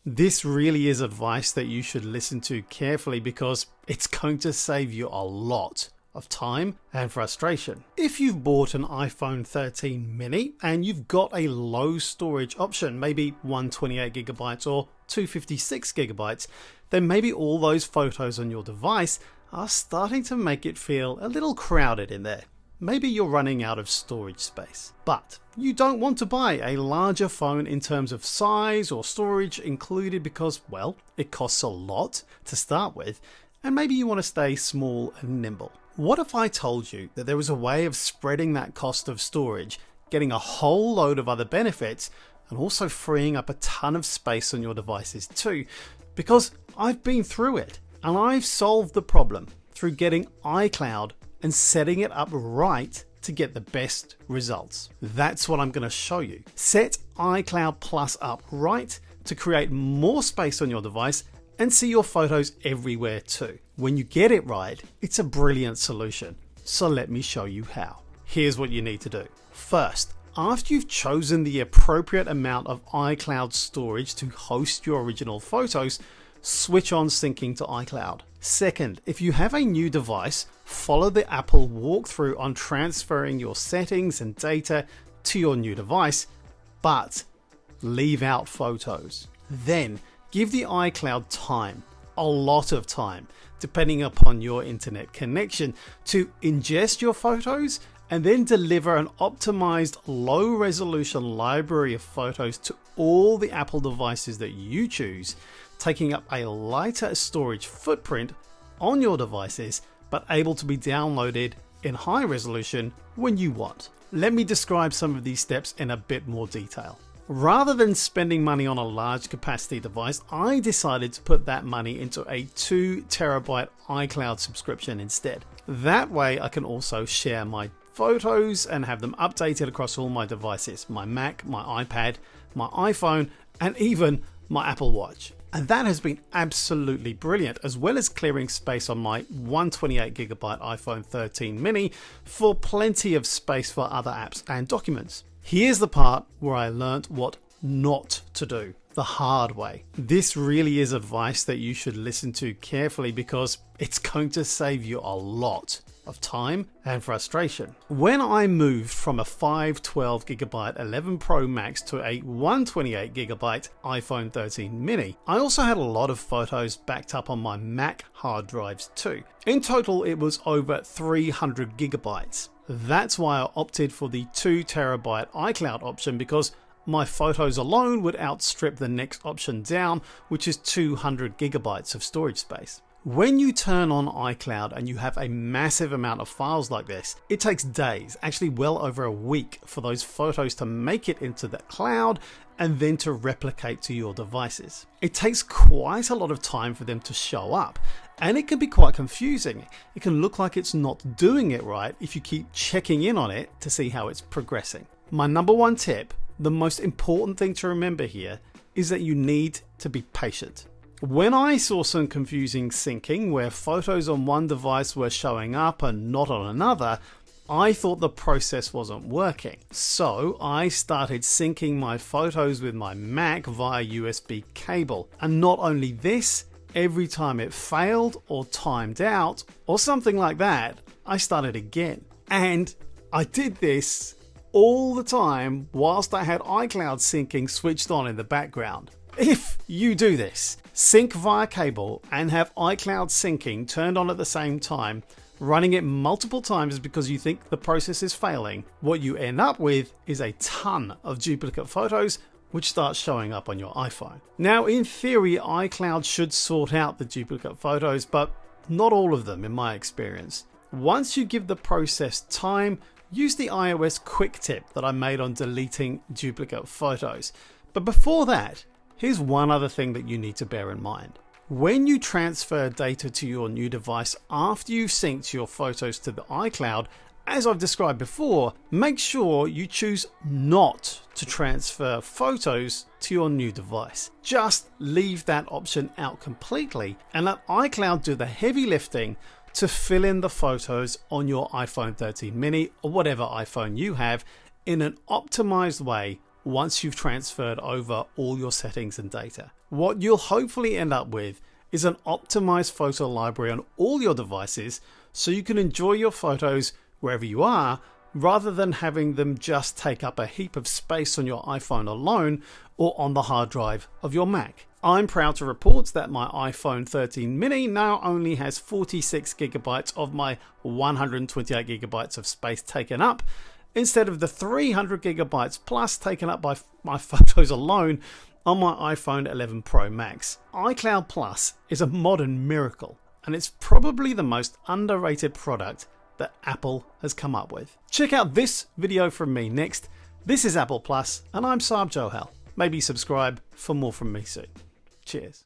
This really is advice that you should listen to carefully because it's going to save you a lot of time and frustration. If you've bought an iPhone 13 mini and you've got a low storage option, maybe 128GB or 256GB, then maybe all those photos on your device are starting to make it feel a little crowded in there. Maybe you're running out of storage space, but you don't want to buy a larger phone in terms of size or storage included because, well, it costs a lot to start with, and maybe you want to stay small and nimble. What if I told you that there was a way of spreading that cost of storage, getting a whole load of other benefits, and also freeing up a ton of space on your devices too? Because I've been through it, and I've solved the problem through getting iCloud and setting it up right to get the best results. That's what I'm going to show you. Set iCloud Plus up right to create more space on your device and see your photos everywhere too. When you get it right, it's a brilliant solution. So let me show you how. Here's what you need to do. First, after you've chosen the appropriate amount of iCloud storage to host your original photos, switch on syncing to iCloud. Second, if you have a new device, follow the Apple walkthrough on transferring your settings and data to your new device, but leave out photos. Then give the iCloud time, a lot of time, depending upon your internet connection, to ingest your photos and then deliver an optimized low resolution library of photos to all the Apple devices that you choose, taking up a lighter storage footprint on your devices, but able to be downloaded in high resolution when you want. Let me describe some of these steps in a bit more detail. Rather than spending money on a large capacity device, I decided to put that money into a 2TB iCloud subscription instead. That way I can also share my photos and have them updated across all my devices, my Mac, my iPad, my iPhone, and even my Apple Watch. And that has been absolutely brilliant, as well as clearing space on my 128GB iPhone 13 mini for plenty of space for other apps and documents. Here's the part where I learned what not to do the hard way. This really is advice that you should listen to carefully because it's going to save you a lot of time and frustration. When I moved from a 512GB 11 Pro Max to a 128GB iPhone 13 mini, I also had a lot of photos backed up on my Mac hard drives too. In total, it was over 300GB. That's why I opted for the 2TB iCloud option, because my photos alone would outstrip the next option down, which is 200GB of storage space. When you turn on iCloud and you have a massive amount of files like this, it takes days, actually well over a week, for those photos to make it into the cloud and then to replicate to your devices. It takes quite a lot of time for them to show up, and it can be quite confusing. It can look like it's not doing it right if you keep checking in on it to see how it's progressing. My number one tip, the most important thing to remember here, is that you need to be patient. When I saw some confusing syncing where photos on one device were showing up and not on another, I thought the process wasn't working. So I started syncing my photos with my Mac via USB cable. And not only this, every time it failed or timed out or something like that, I started again. And I did this all the time whilst I had iCloud syncing switched on in the background. If you do this, sync via cable and have iCloud syncing turned on at the same time, running it multiple times because you think the process is failing, what you end up with is a ton of duplicate photos which start showing up on your iPhone. Now, in theory, iCloud should sort out the duplicate photos, but not all of them in my experience. Once you give the process time, use the iOS quick tip that I made on deleting duplicate photos. But before that, here's one other thing that you need to bear in mind. When you transfer data to your new device after you've synced your photos to the iCloud, as I've described before, make sure you choose not to transfer photos to your new device. Just leave that option out completely and let iCloud do the heavy lifting to fill in the photos on your iPhone 13 mini or whatever iPhone you have in an optimized way once you've transferred over all your settings and data. What you'll hopefully end up with is an optimized photo library on all your devices so you can enjoy your photos wherever you are, rather than having them just take up a heap of space on your iPhone alone or on the hard drive of your Mac. I'm proud to report that my iPhone 13 mini now only has 46 gigabytes of my 128 gigabytes of space taken up, instead of the 300 gigabytes plus taken up by my photos alone on my iPhone 11 Pro Max. iCloud Plus is a modern miracle, and it's probably the most underrated product that Apple has come up with. Check out this video from me next. This is Apple Plus, and I'm Saab Johal. Maybe subscribe for more from me soon. Cheers.